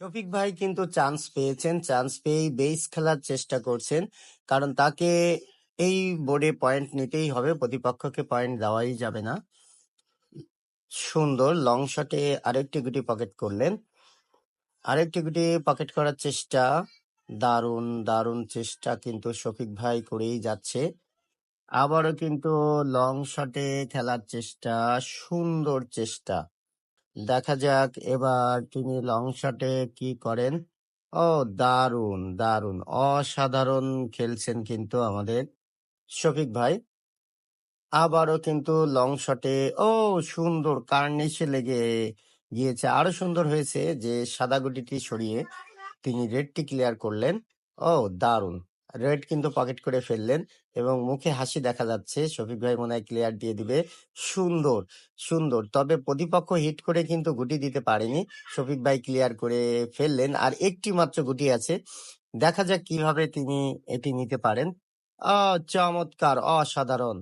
শফিক ভাই কিন্তু চান্স পেয়েছেন, চান্স পেয়েই বেস খেলার চেষ্টা করছেন, কারণ তাকে এই বোর্ডে পয়েন্ট নিতেই হবে, প্রতিপক্ষকে পয়েন্ট দেওয়াই যাবে না। সুন্দর লং শটে আরেকটি গুটি পকেট করলেন, আরেকটি গুটি পকেট করার চেষ্টা। দারুণ দারুণ চেষ্টা কিন্তু শফিক ভাই করেই যাচ্ছে। আবারও কিন্তু লং শটে খেলার চেষ্টা, সুন্দর চেষ্টা। দেখা যাক এবার তিনি লং শটে কি করেন। ও দারুণ দারুণ অসাধারণ খেলছেন কিন্তু আমাদের শফিক ভাই। আবারও কিন্তু লং শটে সুন্দর কার্নিশে লেগে গিয়েছে। আরো সুন্দর হয়েছে যে সাদা গুটিটি সরিয়ে তিনি রেডটি ক্লিয়ার করলেন। দারুণ, রেড কিন্তু পকেট করে ফেললেন এবং মুখে হাসি দেখা যাচ্ছে। শফিক ভাই মনে হয় ক্লিয়ার দিয়ে দিবে। সুন্দর সুন্দর, তবে প্রতিপক্ষ হিট করে কিন্তু গুটি দিতে পারেনি, শফিক ভাই ক্লিয়ার করে ফেললেন। আর একটি মাত্র গুটি আছে, দেখা যাক কিভাবে তিনি এটি নিতে পারেন। চমৎকার, অসাধারণ।